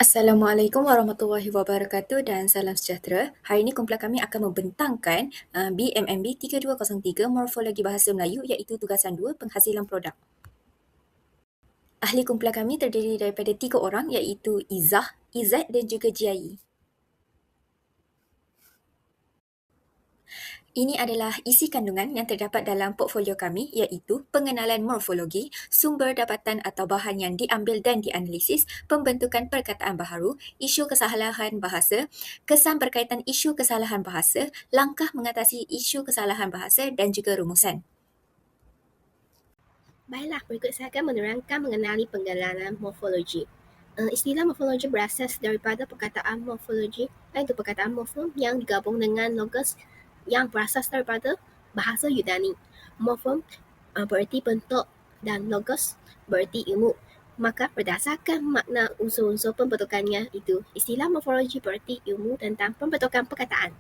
Assalamualaikum warahmatullahi wabarakatuh dan salam sejahtera. Hari ini kumpulan kami akan membentangkan BMMB 3203 Morfologi Bahasa Melayu iaitu tugasan 2 penghasilan produk. Ahli kumpulan kami terdiri daripada 3 orang iaitu Izzah, Izzat dan juga Jiai. Ini adalah isi kandungan yang terdapat dalam portfolio kami iaitu pengenalan morfologi, sumber dapatan atau bahan yang diambil dan dianalisis, pembentukan perkataan baharu, isu kesalahan bahasa, kesan berkaitan isu kesalahan bahasa, langkah mengatasi isu kesalahan bahasa dan juga rumusan. Baiklah, berikut saya akan menerangkan mengenali pengenalan morfologi. Istilah morfologi berasas daripada perkataan morfologi, iaitu perkataan morfem yang digabung dengan logos yang berasas daripada bahasa Yunani. Morfem bererti bentuk dan logos bererti ilmu. Maka berdasarkan makna unsur-unsur pembentukannya itu, istilah morfologi bererti ilmu tentang pembentukan perkataan.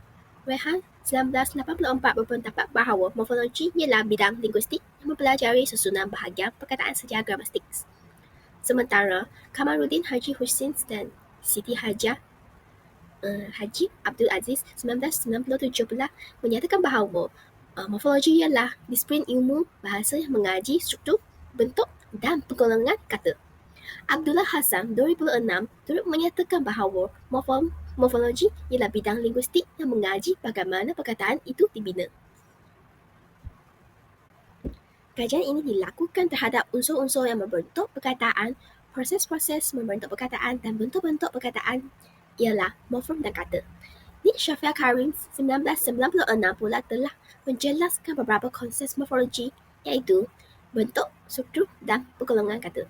Rehan 1984 berpendapat bahawa morfologi ialah bidang linguistik yang mempelajari susunan bahagian perkataan secara gramatik. Sementara Kamaluddin Haji Hussein dan Siti Haji Abdul Aziz 1997 pula menyatakan bahawa morfologi ialah disiplin ilmu bahasa yang mengaji struktur, bentuk dan penggolongan kata. Abdullah Hassan 2006 turut menyatakan bahawa morfologi ialah bidang linguistik yang mengaji bagaimana perkataan itu dibina. Kajian ini dilakukan terhadap unsur-unsur yang membentuk perkataan, proses-proses membentuk perkataan dan bentuk-bentuk perkataan ialah morfem dan kata. Nik Shafia Karim 1996 pula telah menjelaskan beberapa konsep morfologi iaitu bentuk, struktur dan penggolongan kata.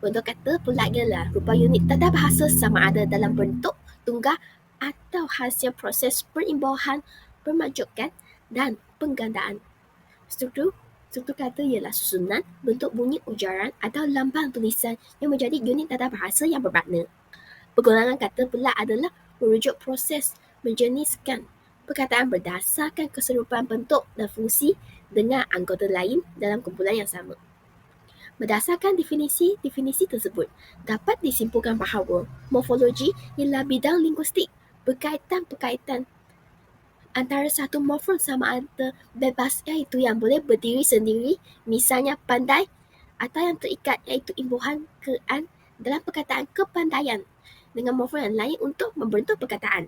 Bentuk kata pula ialah rupa unit tanda bahasa sama ada dalam bentuk tunggal atau hasil proses perimbuhan, pemajukan dan penggandaan. Struktur kata ialah susunan, bentuk bunyi ujaran atau lambang tulisan yang menjadi unit tanda bahasa yang bermakna. Penggolongan kata pula adalah merujuk proses menjeniskan perkataan berdasarkan keserupan bentuk dan fungsi dengan anggota lain dalam kumpulan yang sama. Berdasarkan definisi tersebut, dapat disimpulkan bahawa morfologi ialah bidang linguistik berkaitan antara satu morfem sama ada bebas iaitu yang boleh berdiri sendiri, misalnya pandai, atau yang terikat iaitu imbuhan kean dalam perkataan kepandaian dengan morfem yang lain untuk membentuk perkataan.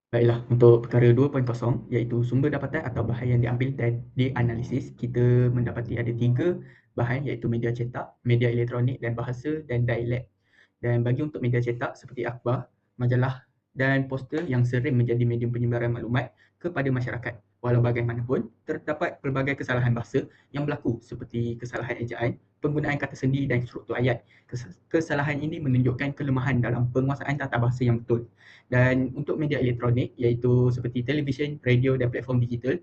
Baiklah, untuk perkara 2.0 iaitu sumber dapatan atau bahan yang diambil dan dianalisis, kita mendapati ada 3 bahan iaitu media cetak, media elektronik dan bahasa dan dialek. Dan bagi untuk media cetak seperti akhbar, majalah dan poster yang sering menjadi medium penyebaran maklumat kepada masyarakat. Walau bagaimanapun, terdapat pelbagai kesalahan bahasa yang berlaku seperti kesalahan ejaan, penggunaan kata sendi dan struktur ayat. Kesalahan ini menunjukkan kelemahan dalam penguasaan tata bahasa yang betul. Dan untuk media elektronik iaitu seperti televisyen, radio dan platform digital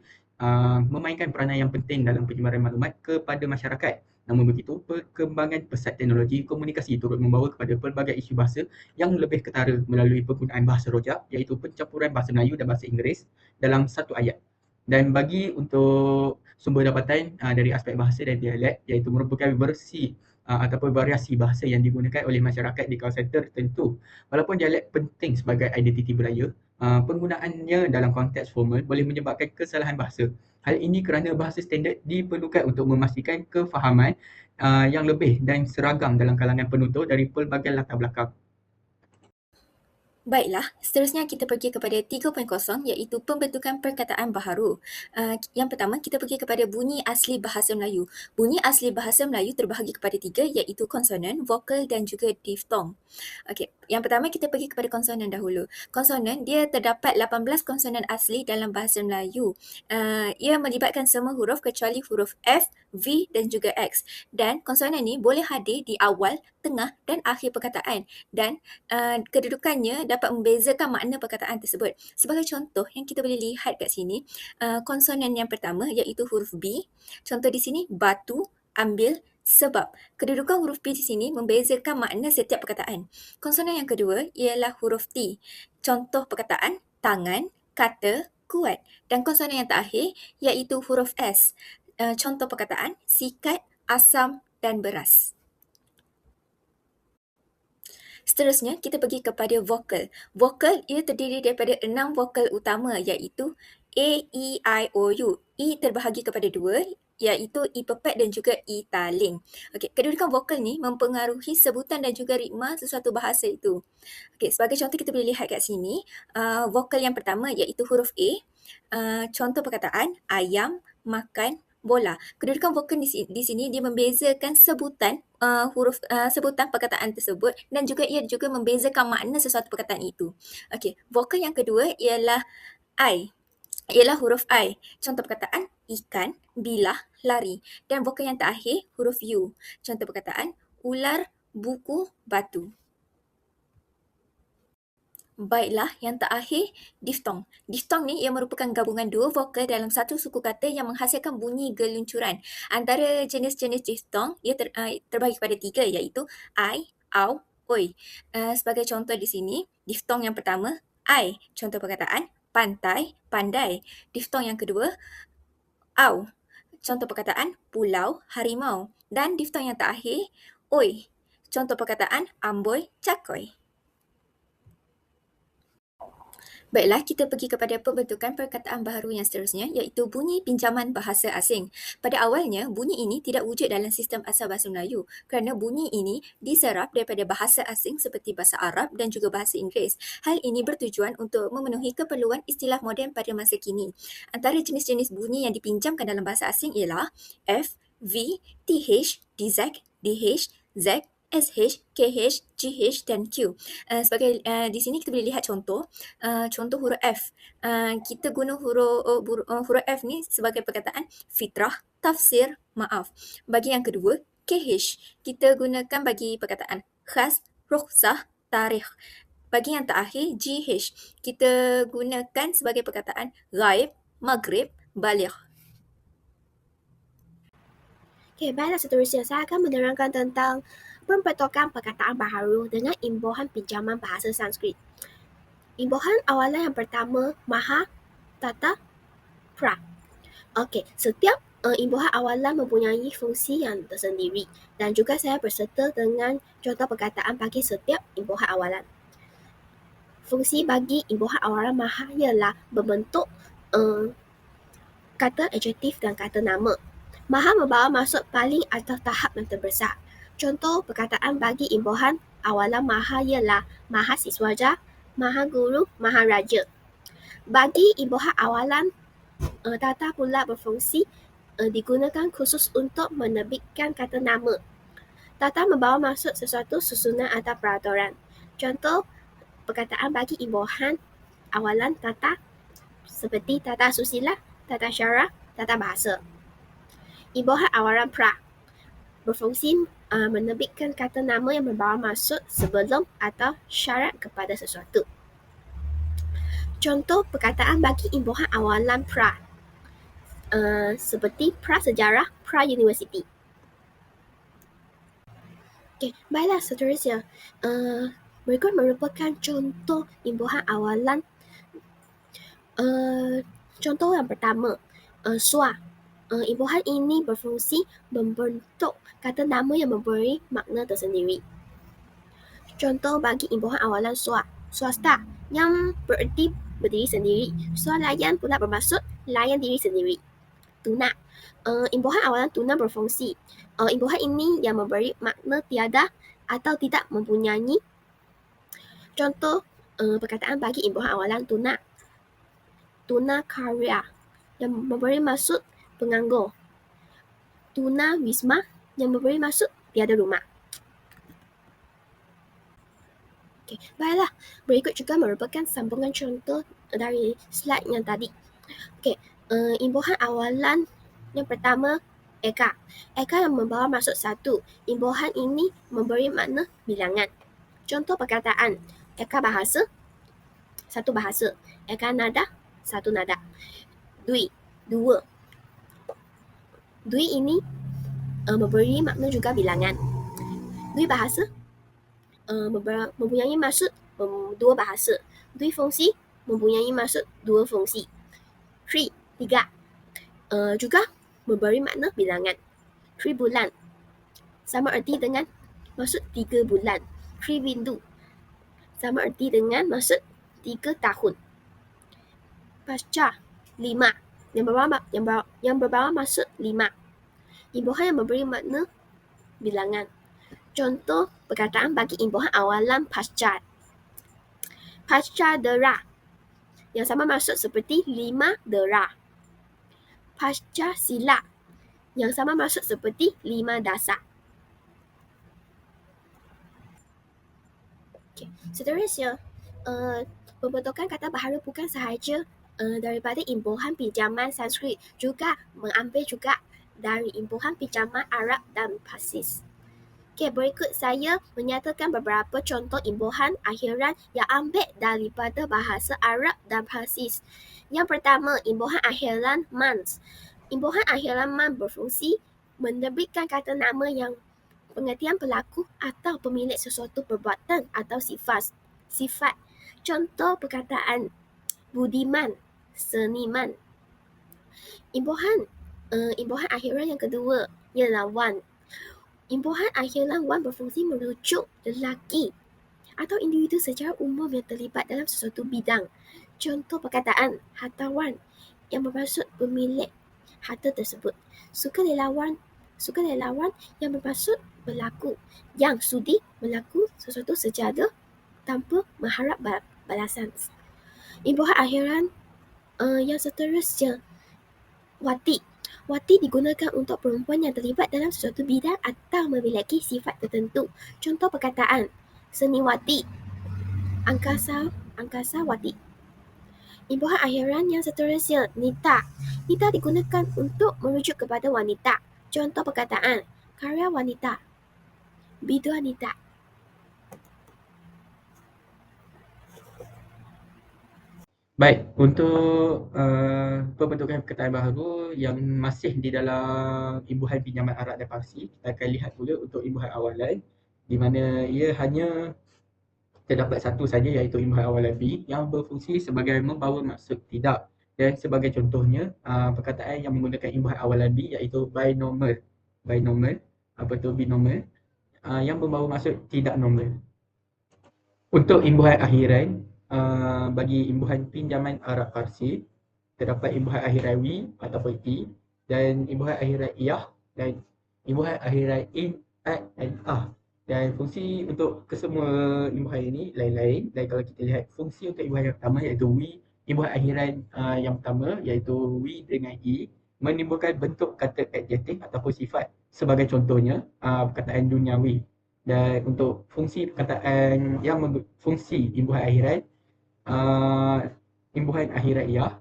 memainkan peranan yang penting dalam penyebaran maklumat kepada masyarakat. Namun begitu, perkembangan pesat teknologi komunikasi turut membawa kepada pelbagai isu bahasa yang lebih ketara melalui penggunaan bahasa rojak iaitu pencampuran bahasa Melayu dan bahasa Inggeris dalam satu ayat. Dan bagi untuk sumber dapatan dari aspek bahasa dan dialek iaitu merupakan versi ataupun variasi bahasa yang digunakan oleh masyarakat di kawasan tertentu. Walaupun dialek penting sebagai identiti budaya, penggunaannya dalam konteks formal boleh menyebabkan kesalahan bahasa. Hal ini kerana bahasa standard diperlukan untuk memastikan kefahaman yang lebih dan seragam dalam kalangan penutur dari pelbagai latar belakang. Baiklah, seterusnya kita pergi kepada 3.0 iaitu pembentukan perkataan baharu. Yang pertama, kita pergi kepada bunyi asli bahasa Melayu. Bunyi asli bahasa Melayu terbahagi kepada 3 iaitu konsonan, vokal dan juga diftong. Okey, yang pertama kita pergi kepada konsonan dahulu. Konsonan, dia terdapat 18 konsonan asli dalam bahasa Melayu. Ia melibatkan semua huruf kecuali huruf F, V dan juga X. Dan konsonan ni boleh hadir di awal, tengah dan akhir perkataan. Dan kedudukannya dapat membezakan makna perkataan tersebut. Sebagai contoh yang kita boleh lihat kat sini, konsonan yang pertama iaitu huruf B. Contoh di sini batu, ambil, sebab. Kedudukan huruf B di sini membezakan makna setiap perkataan. Konsonan yang kedua ialah huruf T. Contoh perkataan tangan, kata, kuat. Dan konsonan yang terakhir iaitu huruf S. Contoh perkataan sikat, asam dan beras. Seterusnya, kita pergi kepada vokal. Vokal ia terdiri daripada 6 vokal utama iaitu A, E, I, O, U. E terbahagi kepada 2 iaitu E pepet dan juga E taling. Okey, kedudukan vokal ni mempengaruhi sebutan dan juga ritma sesuatu bahasa itu. Okey, sebagai contoh kita boleh lihat kat sini, vokal yang pertama iaitu huruf A. Contoh perkataan ayam, makan, bola. Kedudukan vokal di sini dia membezakan sebutan sebutan perkataan tersebut dan juga ia juga membezakan makna sesuatu perkataan itu. Okey, vokal yang kedua ialah I. Ialah huruf I. Contoh perkataan ikan, bilah, lari. Dan vokal yang terakhir huruf U. Contoh perkataan ular, buku, batu. Baiklah, yang terakhir, diftong. Diftong ni ia merupakan gabungan dua vokal dalam satu suku kata yang menghasilkan bunyi geluncuran. Antara jenis-jenis diftong, ia terbahagi kepada 3 iaitu I, au, oi. Sebagai contoh di sini, diftong yang pertama, I. Contoh perkataan, pantai, pandai. Diftong yang kedua, au. Contoh perkataan, pulau, harimau. Dan diftong yang terakhir, oi. Contoh perkataan, amboi, cakoi. Baiklah, kita pergi kepada pembentukan perkataan baharu yang seterusnya iaitu bunyi pinjaman bahasa asing. Pada awalnya, bunyi ini tidak wujud dalam sistem asal bahasa Melayu kerana bunyi ini diserap daripada bahasa asing seperti bahasa Arab dan juga bahasa Inggeris. Hal ini bertujuan untuk memenuhi keperluan istilah moden pada masa kini. Antara jenis-jenis bunyi yang dipinjamkan dalam bahasa asing ialah F, V, TH, DZ, DH, Z, SH, KH, GH dan Q. Di sini kita boleh lihat contoh. Contoh huruf F. Kita guna huruf F ni sebagai perkataan fitrah, tafsir, maaf. Bagi yang kedua, KH. Kita gunakan bagi perkataan khas, rukhsah, tarikh. Bagi yang terakhir, GH. Kita gunakan sebagai perkataan ghaib, maghrib, baligh. Okey, baiklah seterusnya saya akan menerangkan tentang pembentukan perkataan baharu dengan imbuhan pinjaman bahasa Sanskrit. Imbuhan awalan yang pertama, maha, tata, pra. Okey, setiap imbuhan awalan mempunyai fungsi yang tersendiri dan juga saya berserta dengan contoh perkataan bagi setiap imbuhan awalan. Fungsi bagi imbuhan awalan maha ialah membentuk kata adjektif dan kata nama. Maha membawa maksud paling atau tahap yang terbesar. Contoh perkataan bagi imbuhan awalan maha ialah maha siswaja, maha guru, maha raja. Bagi imbuhan awalan tata pula berfungsi digunakan khusus untuk menerbitkan kata nama. Tata membawa maksud sesuatu susunan atau peraturan. Contoh perkataan bagi imbuhan awalan tata seperti tata susila, tata syara, tata bahasa. Imbuhan awalan pra berfungsi menerbitkan kata nama yang membawa maksud sebelum atau syarat kepada sesuatu. Contoh perkataan bagi imbuhan awalan pra seperti pra sejarah, pra universiti. Okay, baiklah seterusnya. Berikut merupakan contoh imbuhan awalan. Contoh yang pertama, swa. Imbuhan ini berfungsi membentuk kata nama yang memberi makna tersendiri. Contoh bagi imbuhan awalan swa, swasta yang bererti berdiri sendiri. Swalayan pula bermaksud layan diri sendiri. Tuna. Imbuhan awalan tuna berfungsi. Imbuhan ini yang memberi makna tiada atau tidak mempunyai. Contoh perkataan bagi imbuhan awalan tuna. Tuna karya yang memberi maksud penganggur. Tuna wisma yang memberi maksud tiada rumah. Okay, baiklah. Berikut juga merupakan sambungan contoh dari slide yang tadi. Okay, imbuhan awalan yang pertama, eka. Eka yang membawa maksud satu. Imbuhan ini memberi makna bilangan. Contoh perkataan, eka bahasa, satu bahasa. Eka nada, satu nada. Dui, dua. Dui ini memberi makna juga bilangan. Dui bahasa mempunyai maksud dua bahasa. Dui fungsi mempunyai maksud dua fungsi. Tri, tiga. Juga memberi makna bilangan. Tri bulan sama erti dengan maksud 3 bulan. Tri bindu sama erti dengan maksud 3 tahun. Pasca 5 yang berbawa maksud 5. Imbuhan yang memberi makna bilangan. Contoh perkataan bagi imbuhan awalan pasca. Pasca dera yang sama maksud seperti 5 dera. Pasca sila yang sama maksud seperti 5 dasar. Seterusnya, pembentukan kata baharu bukan sahaja daripada imbuhan pinjaman Sanskrit, juga mengambil juga dari imbuhan pinjaman Arab dan Parsis. Berikut saya menyatakan beberapa contoh imbuhan akhiran yang ambil daripada bahasa Arab dan Parsis. Yang pertama, imbuhan akhiran man. Imbuhan akhiran man berfungsi menerbitkan kata nama yang pengertian pelaku atau pemilik sesuatu perbuatan atau sifat. Contoh perkataan budiman, seniman. Imbuhan akhiran yang kedua ialah wan. Imbuhan akhiran wan berfungsi merujuk lelaki atau individu secara umum yang terlibat dalam sesuatu bidang. Contoh perkataan hartawan yang bermaksud pemilik harta tersebut. Sukarelawan yang bermaksud berlaku yang sudi melakukan sesuatu secara tanpa mengharap balasan. Imbuhan akhiran yang seterusnya wati. Wati digunakan untuk perempuan yang terlibat dalam sesuatu bidang atau memiliki sifat tertentu. Contoh perkataan seniwati, angkasawati. Imbuhan akhiran yang seterusnya nita. Nita digunakan untuk merujuk kepada wanita. Contoh perkataan karya wanita, biduanita. Baik, untuk pembentukan perkataan baharu yang masih di dalam imbuhan pinjaman Arab dan Parsi, kita akan lihat pula untuk imbuhan awalan, di mana ia hanya terdapat satu saja, iaitu imbuhan awalan B yang berfungsi sebagai membawa maksud tidak. Dan sebagai contohnya, perkataan yang menggunakan imbuhan awalan B iaitu binomal, binomal, yang membawa maksud tidak normal. Untuk imbuhan akhiran, bagi imbuhan pinjaman Arab Parsi, terdapat imbuhan akhiran wi ataupun i, dan imbuhan akhiran iyah, dan imbuhan akhiran in, at, dan ah. Dan fungsi untuk kesemua imbuhan ini lain-lain. Dan kalau kita lihat fungsi untuk imbuhan yang pertama iaitu wi, imbuhan akhiran yang pertama iaitu wi dengan i, menimbulkan bentuk kata adjektif ataupun sifat. Sebagai contohnya, perkataan duniawi. Dan untuk fungsi perkataan yang fungsi imbuhan akhiran, imbuhan akhiran iyah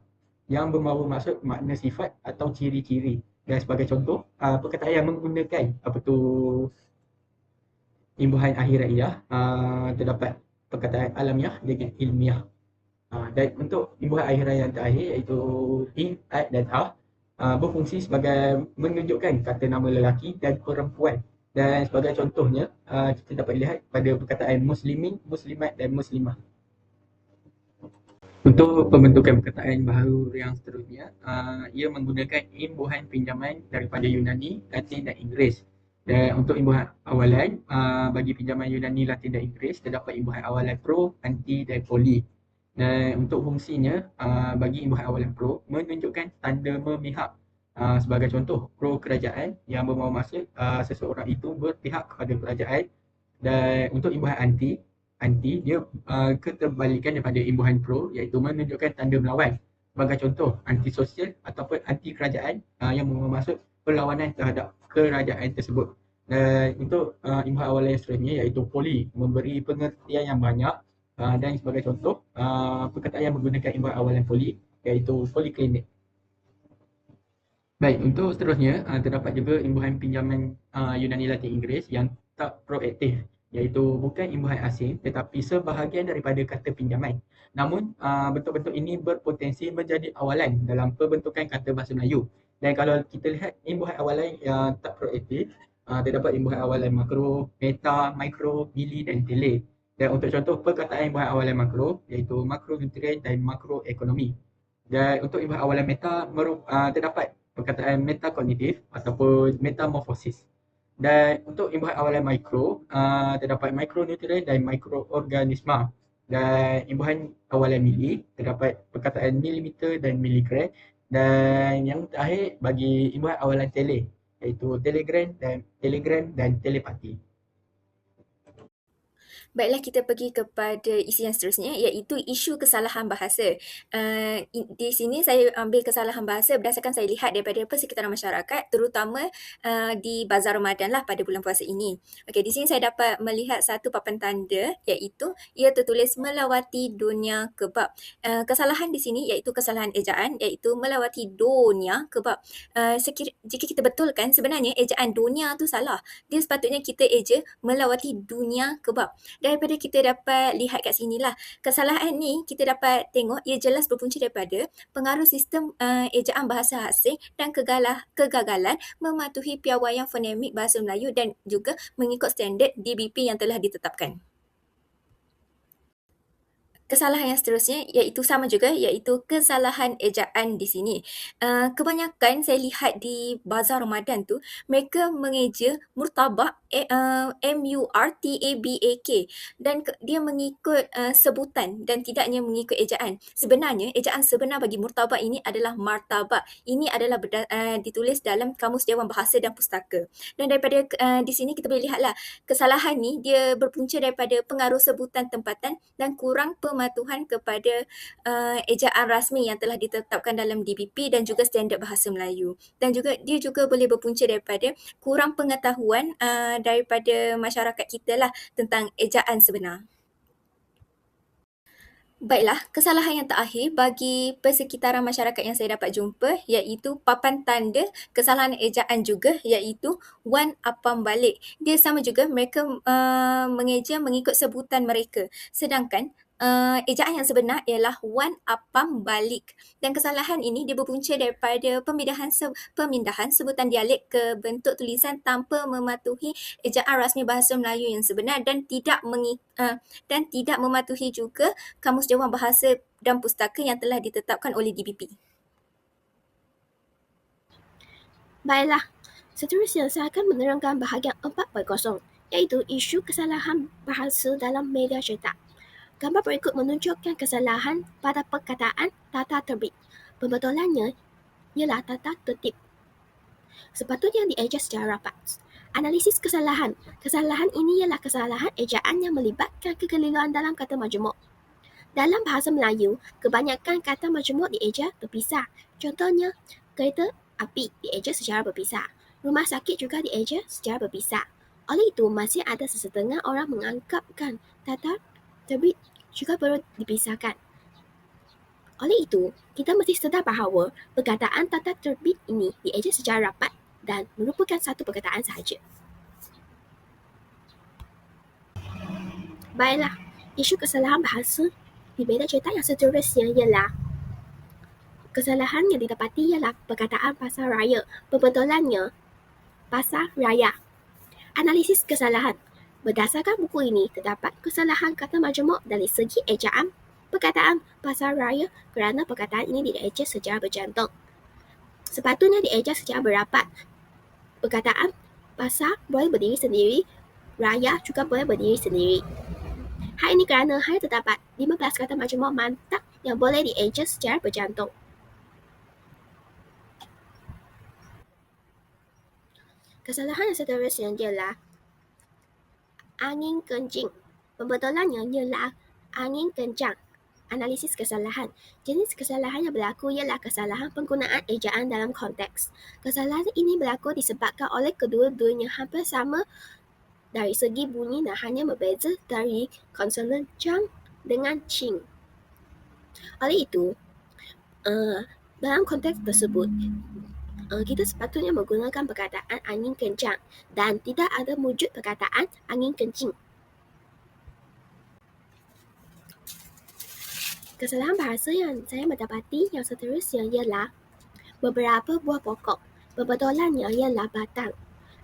yang membawa maksud makna sifat atau ciri-ciri. Dan sebagai contoh, perkataan yang menggunakan imbuhan akhiran iyah, terdapat perkataan alamiah dengan ilmiah. Dan untuk imbuhan akhiran yang terakhir iaitu in, at dan ah, berfungsi sebagai menunjukkan kata nama lelaki dan perempuan. Dan sebagai contohnya, kita dapat lihat pada perkataan muslimin, muslimat dan muslimah. Untuk pembentukan perkataan baharu yang seterusnya, ia menggunakan imbuhan pinjaman daripada Yunani, Latin dan Inggeris. Dan untuk imbuhan awalan, bagi pinjaman Yunani, Latin dan Inggeris, terdapat imbuhan awalan pro, anti dan poli. Dan untuk fungsinya, bagi imbuhan awalan pro, menunjukkan tanda memihak. Sebagai contoh, pro kerajaan yang bermaksud maksud seseorang itu berpihak kepada kerajaan. Dan untuk imbuhan anti dia keterbalikan daripada imbuhan pro, iaitu menunjukkan tanda melawan. Sebagai contoh, anti sosial ataupun anti kerajaan yang bermaksud maksud perlawanan terhadap kerajaan tersebut. Dan untuk imbuhan awalan yang seterusnya iaitu poli, memberi pengertian yang banyak. Dan sebagai contoh, perkataan yang menggunakan imbuhan awalan poli iaitu poliklinik. Baik, untuk seterusnya, terdapat juga imbuhan pinjaman Yunani, Latin, Inggeris yang tak proaktif, iaitu bukan imbuhan asing tetapi sebahagian daripada kata pinjaman. Namun, bentuk-bentuk ini berpotensi menjadi awalan dalam pembentukan kata bahasa Melayu. Dan kalau kita lihat imbuhan awalan yang tak proaktif, terdapat imbuhan awalan makro, meta, mikro, mili dan tele. Dan untuk contoh perkataan imbuhan awalan makro iaitu makronutrien dan makroekonomi. Dan untuk imbuhan awalan meta, terdapat perkataan metakognitif ataupun metamorfosis. Dan untuk imbuhan awalan mikro, terdapat mikronutrien dan mikroorganisma. Dan imbuhan kawalan mili, terdapat perkataan milimeter dan miligram. Dan yang terakhir bagi imbuhan awalan tele, iaitu telegram dan telepati. Baiklah, kita pergi kepada isi yang seterusnya, iaitu isu kesalahan bahasa. Di sini saya ambil kesalahan bahasa berdasarkan saya lihat daripada persekitaran masyarakat, terutama di Bazar Ramadan lah pada bulan puasa ini. Okey, di sini saya dapat melihat satu papan tanda, iaitu ia tertulis melawati dunia kebab. Kesalahan di sini iaitu kesalahan ejaan, iaitu melawati dunia kebab. Jika kita betulkan, sebenarnya ejaan dunia tu salah. Dia sepatutnya kita eja melawati dunia kebab. Daripada kita dapat lihat kat sini lah, kesalahan ni kita dapat tengok ia jelas berpunca daripada pengaruh sistem ejaan bahasa asing dan kegagalan mematuhi piawaian fonemik bahasa Melayu dan juga mengikut standard DBP yang telah ditetapkan. Kesalahan yang seterusnya iaitu sama juga, iaitu kesalahan ejaan di sini. Kebanyakan saya lihat di Bazar Ramadan tu, mereka mengeja murtabak, MURTABAK, dan dia mengikut sebutan dan tidaknya mengikut ejaan. Sebenarnya ejaan sebenar bagi murtabak ini adalah martabak. Ini adalah ditulis dalam Kamus Dewan Bahasa dan Pustaka. Dan daripada di sini kita boleh lihatlah, kesalahan ni dia berpunca daripada pengaruh sebutan tempatan dan kurang pematuhan kepada ejaan rasmi yang telah ditetapkan dalam DBP dan juga standard bahasa Melayu. Dan juga dia juga boleh berpunca daripada kurang pengetahuan daripada masyarakat kita lah tentang ejaan sebenar. Baiklah, kesalahan yang terakhir bagi persekitaran masyarakat yang saya dapat jumpa iaitu papan tanda kesalahan ejaan juga, iaitu wan apam balik. Dia sama juga, mereka mengeja mengikut sebutan mereka. Sedangkan ejaan yang sebenar ialah wan apam balik. Dan kesalahan ini dia berpunca daripada pemindahan sebutan dialek ke bentuk tulisan tanpa mematuhi ejaan rasmi bahasa Melayu yang sebenar dan tidak mematuhi juga Kamus Dewan Bahasa dan Pustaka yang telah ditetapkan oleh DBP. Baiklah, seterusnya saya akan menerangkan bahagian 4.0, iaitu isu kesalahan bahasa dalam media cetak. Gambar berikut menunjukkan kesalahan pada perkataan tata terbit. Pembetulannya ialah tata tertib. Sepatutnya dieja secara rapat. Analisis kesalahan. Kesalahan ini ialah kesalahan ejaan yang melibatkan kekeliruan dalam kata majmuk. Dalam bahasa Melayu, kebanyakan kata majmuk dieja berpisah. Contohnya, kereta api dieja secara berpisah. Rumah sakit juga dieja secara berpisah. Oleh itu, masih ada sesetengah orang menganggapkan tata terbit juga perlu dipisahkan. Oleh itu, kita mesti sedar bahawa perkataan tata terbit ini dieja secara rapat dan merupakan satu perkataan sahaja. Baiklah, isu kesalahan bahasa di media cetak yang seterusnya ialah kesalahan yang didapati ialah perkataan pasar raya. Pembetulannya pasar raya. Analisis kesalahan. Berdasarkan buku ini, terdapat kesalahan kata majmuk dari segi ejaan perkataan pasar raya kerana perkataan ini dieja secara berjantung. Sepatutnya dieja secara berapat. Perkataan pasar boleh berdiri sendiri, raya juga boleh berdiri sendiri. Hal ini kerana hanya terdapat 15 kata majmuk mantap yang boleh dieja secara berjantung. Kesalahan yang seterusnya ialah angin kencing. Pembetulannya ialah angin kencang. Analisis kesalahan. Jenis kesalahan yang berlaku ialah kesalahan penggunaan ejaan dalam konteks. Kesalahan ini berlaku disebabkan oleh kedua-duanya hampir sama dari segi bunyi dan hanya berbeza dari konsonan cang dengan cing. Oleh itu, dalam konteks tersebut, kita sepatutnya menggunakan perkataan angin kencang dan tidak ada wujud perkataan angin kencing. Kesalahan bahasa yang saya mendapati yang seterusnya ialah beberapa buah pokok. Pembetulannya ialah batang.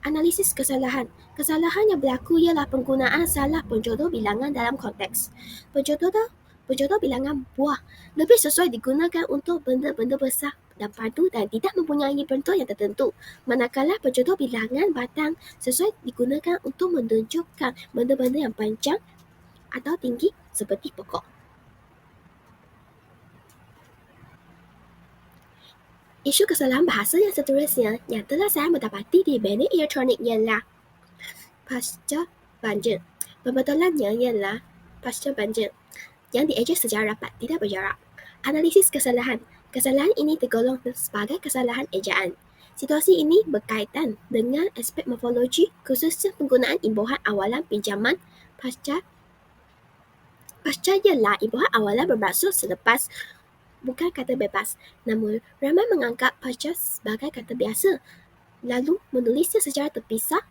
Analisis kesalahan. Kesalahan yang berlaku ialah penggunaan salah penjodoh bilangan dalam konteks. Penjodoh bilangan buah lebih sesuai digunakan untuk benda-benda besar dan padu dan tidak mempunyai bentuk yang tertentu. Manakala penjodoh bilangan batang sesuai digunakan untuk menunjukkan benda-benda yang panjang atau tinggi seperti pokok. Isu kesalahan bahasa yang seterusnya yang telah saya mendapati di media elektronik ialah pasca banjir. Pembetulannya ialah pasca banjir yang dieja secara rapat, tidak berjarak. Analisis kesalahan. Kesalahan ini tergolong sebagai kesalahan ejaan. Situasi ini berkaitan dengan aspek morfologi, khususnya penggunaan imbuhan awalan pinjaman pasca. Pasca ialah imbuhan awalan bermaksud selepas, bukan kata bebas. Namun, ramai menganggap pasca sebagai kata biasa, lalu menulisnya secara terpisah,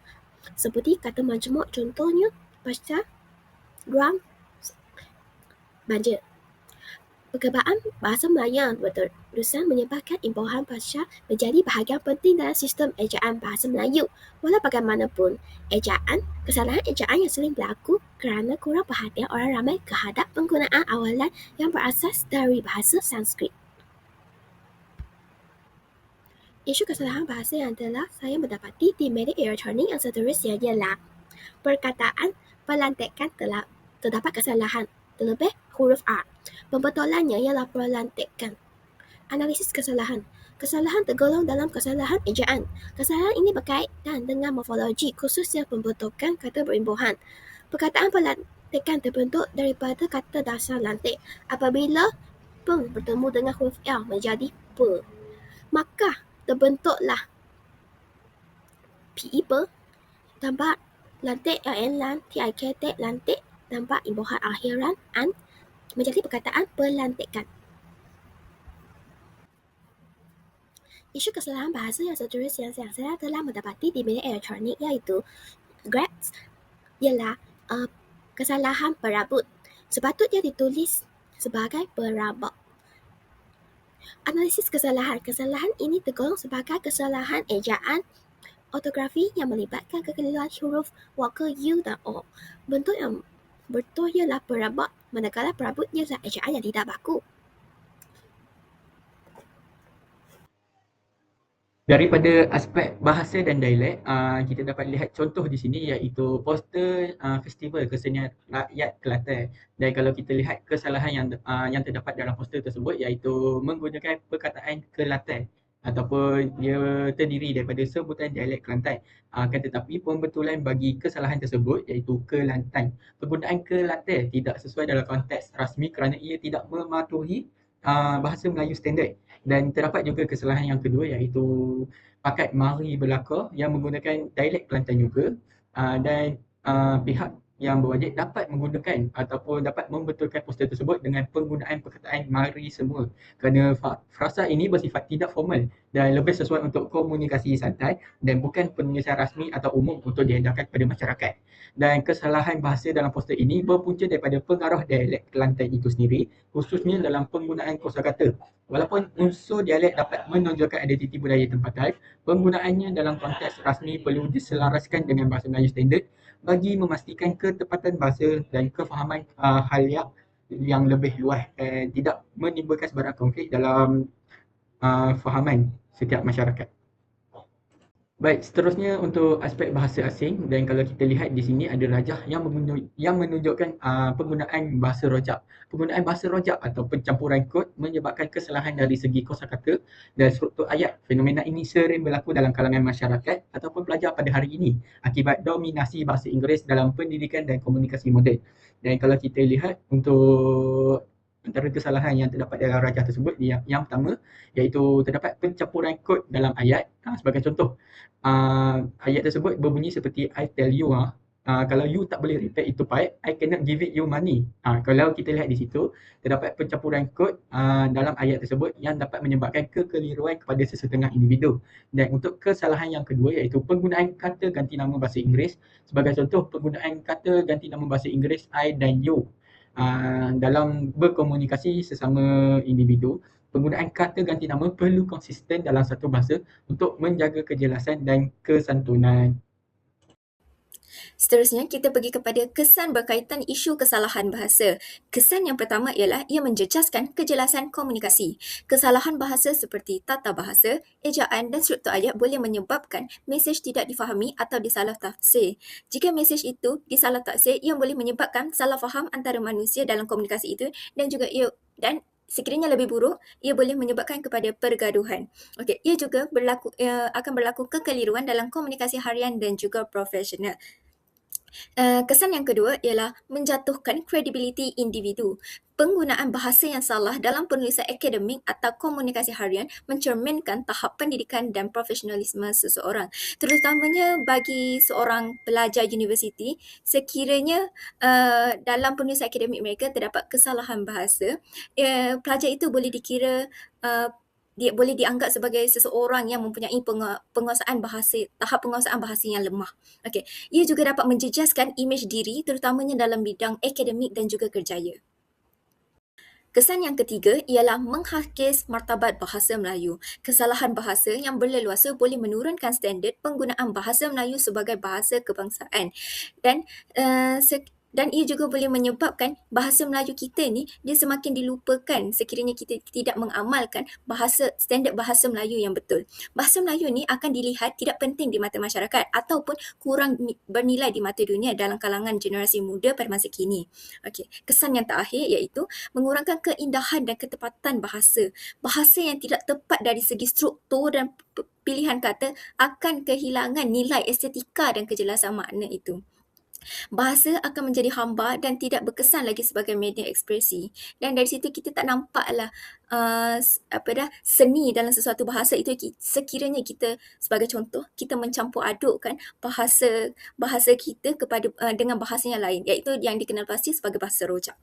seperti kata majmuk contohnya pasca ruang banjir. Perkebaan bahasa Melayu yang berterusan menyebabkan imbuhan pasca menjadi bahagian penting dalam sistem ejaan bahasa Melayu. Walau bagaimanapun, kesalahan ejaan yang sering berlaku kerana kurang perhatian orang ramai kehadap penggunaan awalan yang berasas dari bahasa Sanskrit. Isu kesalahan bahasa yang telah saya mendapati di media elektronik yang seterusnya ialah perkataan pelantikan telah terdapat kesalahan, terlebih huruf R. Pembetulannya ialah pelantikan. Analisis kesalahan. Kesalahan tergolong dalam kesalahan ejaan. Kesalahan ini berkaitan dengan morfologi, khususnya pembentukan kata berimbuhan. Perkataan pelantikan terbentuk daripada kata dasar lantik. Apabila peng bertemu dengan huruf L menjadi pe, maka terbentuklah PE tambah lantik LN TIK lantik tambah imbuhan akhiran an menjadi perkataan pelantikan. Isu kesalahan bahasa yang seterusnya yang saya telah mendapati di media elektronik iaitu GRAPS ialah kesalahan perabot. Sepatutnya ditulis sebagai perabot. Analisis kesalahan. Kesalahan ini tergolong sebagai kesalahan ejaan ortografi yang melibatkan kekeliruan huruf waka U dan O. Bentuk yang betul ialah perabot, manakala perabot ialah ejaan yang tidak baku. Daripada aspek bahasa dan dialek, kita dapat lihat contoh di sini iaitu poster festival kesenian rakyat Kelantan. Dan kalau kita lihat kesalahan yang terdapat dalam poster tersebut iaitu menggunakan perkataan Kelantan ataupun dia terdiri daripada sebutan dialek Kelantan. Akan tetapi pembetulan bagi kesalahan tersebut iaitu Kelantan. Penggunaan Kelantan tidak sesuai dalam konteks rasmi kerana ia tidak mematuhi bahasa Melayu standard. Dan terdapat juga kesalahan yang kedua iaitu pakat mari belaka yang menggunakan dialek Kelantan juga, dan pihak yang berwajib dapat menggunakan ataupun dapat membetulkan poster tersebut dengan penggunaan perkataan mari semua, kerana frasa ini bersifat tidak formal dan lebih sesuai untuk komunikasi santai dan bukan penulisan rasmi atau umum untuk diedarkan kepada masyarakat. Dan kesalahan bahasa dalam poster ini berpunca daripada pengaruh dialek Kelantan itu sendiri, khususnya dalam penggunaan kosakata. Walaupun unsur dialek dapat menonjolkan identiti budaya tempatan, penggunaannya dalam konteks rasmi perlu diselaraskan dengan bahasa Melayu standard bagi memastikan ketepatan bahasa dan kefahaman hal yang lebih luas dan tidak menimbulkan sebarang konflik dalam fahaman setiap masyarakat. Baik, seterusnya untuk aspek bahasa asing, dan kalau kita lihat di sini ada rajah yang menunjukkan penggunaan bahasa rojak. Penggunaan bahasa rojak atau pencampuran kod menyebabkan kesalahan dari segi kosakata dan struktur ayat. Fenomena ini sering berlaku dalam kalangan masyarakat ataupun pelajar pada hari ini akibat dominasi bahasa Inggeris dalam pendidikan dan komunikasi moden. Dan kalau kita lihat untuk antara kesalahan yang terdapat dalam rajah tersebut, yang pertama iaitu terdapat pencampuran kod dalam ayat. Sebagai contoh, ayat tersebut berbunyi seperti I tell you, kalau you tak boleh repeat itu part, I cannot give it you money. Kalau kita lihat di situ, terdapat pencampuran kod dalam ayat tersebut yang dapat menyebabkan kekeliruan kepada sesetengah individu. Dan untuk kesalahan yang kedua iaitu penggunaan kata ganti nama bahasa Inggeris. Sebagai contoh, penggunaan kata ganti nama bahasa Inggeris I dan you dalam berkomunikasi sesama individu. Penggunaan kata ganti nama perlu konsisten dalam satu bahasa untuk menjaga kejelasan dan kesantunan. Seterusnya, kita pergi kepada kesan berkaitan isu kesalahan bahasa. Kesan yang pertama ialah ia menjejaskan kejelasan komunikasi. Kesalahan bahasa seperti tata bahasa, ejaan dan struktur ayat boleh menyebabkan mesej tidak difahami atau disalah tafsir. Jika mesej itu disalah tafsir, ia boleh menyebabkan salah faham antara manusia dalam komunikasi itu dan juga sekiranya lebih buruk, ia boleh menyebabkan kepada pergaduhan. Okey, ia juga akan berlaku kekeliruan dalam komunikasi harian dan juga profesional. Kesan yang kedua ialah menjatuhkan kredibiliti individu. Penggunaan bahasa yang salah dalam penulisan akademik atau komunikasi harian mencerminkan tahap pendidikan dan profesionalisme seseorang. Terutamanya bagi seorang pelajar universiti, sekiranya dalam penulisan akademik mereka terdapat kesalahan bahasa, pelajar itu boleh dikira dia boleh dianggap sebagai seseorang yang mempunyai penguasaan bahasa, tahap penguasaan bahasa yang lemah. Okey, ia juga dapat menjejaskan imej diri terutamanya dalam bidang akademik dan juga kerjaya. Kesan yang ketiga ialah menghakis martabat bahasa Melayu. Kesalahan bahasa yang berleluasa boleh menurunkan standard penggunaan bahasa Melayu sebagai bahasa kebangsaan dan dan ia juga boleh menyebabkan bahasa Melayu kita ni dia semakin dilupakan sekiranya kita tidak mengamalkan standard bahasa Melayu yang betul. Bahasa Melayu ni akan dilihat tidak penting di mata masyarakat ataupun kurang bernilai di mata dunia dalam kalangan generasi muda pada masa kini. Okey, kesan yang terakhir iaitu mengurangkan keindahan dan ketepatan bahasa. Bahasa yang tidak tepat dari segi struktur dan pilihan kata akan kehilangan nilai estetika dan kejelasan makna itu. Bahasa akan menjadi hamba dan tidak berkesan lagi sebagai media ekspresi. Dan dari situ kita tak nampaklah seni dalam sesuatu bahasa itu sekiranya kita sebagai contoh kita mencampur adukkan bahasa kita dengan bahasa yang lain, iaitu yang dikenal pasti sebagai bahasa rojak.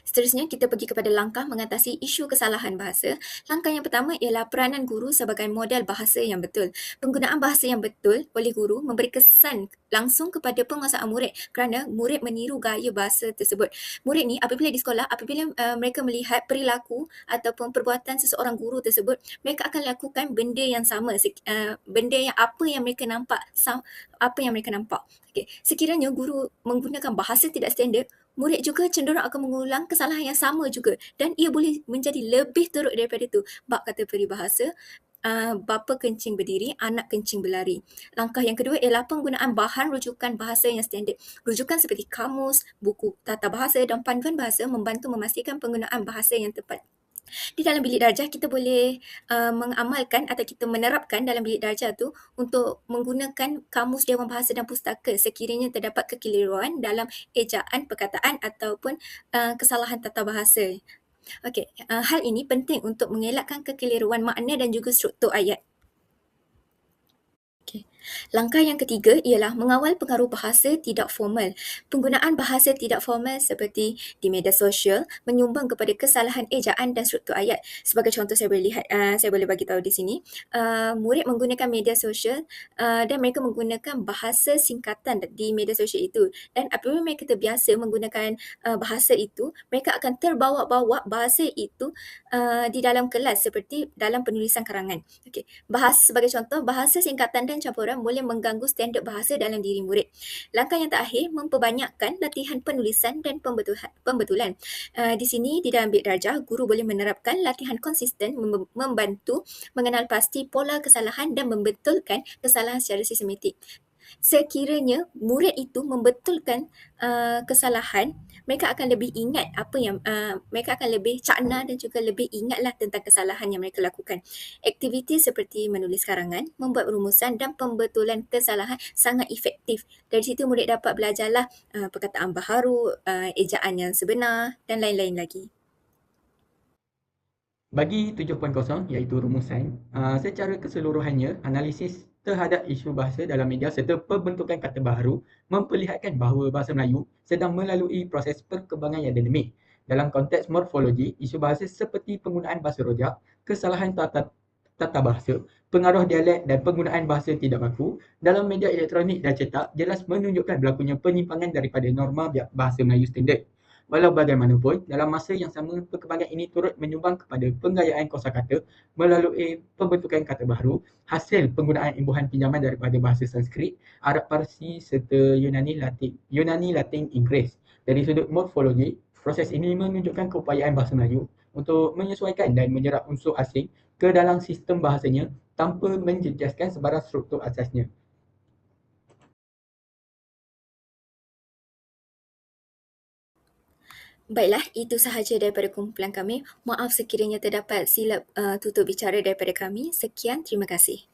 Seterusnya, kita pergi kepada langkah mengatasi isu kesalahan bahasa. Langkah yang pertama ialah peranan guru sebagai model bahasa yang betul. Penggunaan bahasa yang betul oleh guru memberi kesan langsung kepada penguasaan murid kerana murid meniru gaya bahasa tersebut. Murid ni apabila di sekolah, apabila mereka melihat perilaku ataupun perbuatan seseorang guru tersebut, mereka akan lakukan benda yang sama, benda yang apa yang mereka nampak. Okay. Sekiranya guru menggunakan bahasa tidak standard, murid juga cenderung akan mengulang kesalahan yang sama juga dan ia boleh menjadi lebih teruk daripada itu. Bab kata peribahasa, bapa kencing berdiri, anak kencing berlari. Langkah yang kedua ialah penggunaan bahan rujukan bahasa yang standard. Rujukan seperti kamus, buku tata bahasa dan panduan bahasa membantu memastikan penggunaan bahasa yang tepat. Di dalam bilik darjah kita boleh mengamalkan atau kita menerapkan dalam bilik darjah tu untuk menggunakan kamus Dewan Bahasa dan Pustaka sekiranya terdapat kekeliruan dalam ejaan, perkataan ataupun kesalahan tata bahasa. Okey, hal ini penting untuk mengelakkan kekeliruan makna dan juga struktur ayat. Okay. Langkah yang ketiga ialah mengawal pengaruh bahasa tidak formal. Penggunaan bahasa tidak formal seperti di media sosial menyumbang kepada kesalahan ejaan dan struktur ayat. Sebagai contoh saya boleh bagi tahu di sini, murid menggunakan media sosial dan mereka menggunakan bahasa singkatan di media sosial itu. Dan apabila mereka terbiasa menggunakan bahasa itu, mereka akan terbawa-bawa bahasa itu di dalam kelas seperti dalam penulisan karangan. Okay. Sebagai contoh, bahasa singkatan dan campuran boleh mengganggu standard bahasa dalam diri murid. Langkah yang terakhir, memperbanyakkan latihan penulisan dan pembetulan. Di sini, di dalam bilik darjah, guru boleh menerapkan latihan konsisten membantu mengenal pasti pola kesalahan dan membetulkan kesalahan secara sistematik. Sekiranya murid itu membetulkan kesalahan, mereka akan lebih ingat mereka akan lebih cakna dan juga lebih ingatlah tentang kesalahan yang mereka lakukan. Aktiviti seperti menulis karangan, membuat rumusan dan pembetulan kesalahan sangat efektif. Dari situ murid dapat belajarlah perkataan baharu, ejaan yang sebenar dan lain-lain lagi. Bagi 7.0 iaitu rumusan, secara keseluruhannya analisis terhadap isu bahasa dalam media serta pembentukan kata baharu memperlihatkan bahawa bahasa Melayu sedang melalui proses perkembangan yang dinamik. Dalam konteks morfologi, isu bahasa seperti penggunaan bahasa rojak, kesalahan tata bahasa, pengaruh dialek dan penggunaan bahasa tidak baku dalam media elektronik dan cetak jelas menunjukkan berlakunya penyimpangan daripada norma bahasa Melayu standard. Walau bagaimanapun, dalam masa yang sama, perkembangan ini turut menyumbang kepada penggayaan kosakata melalui pembentukan kata baharu, hasil penggunaan imbuhan pinjaman daripada bahasa Sanskrit, Arab Parsi serta Yunani Latin Inggeris. Dari sudut morfologi, proses ini menunjukkan keupayaan bahasa Melayu untuk menyesuaikan dan menyerap unsur asing ke dalam sistem bahasanya tanpa menjejaskan sebarang struktur asasnya. Baiklah, itu sahaja daripada kumpulan kami. Maaf sekiranya terdapat silap tutur bicara daripada kami. Sekian, terima kasih.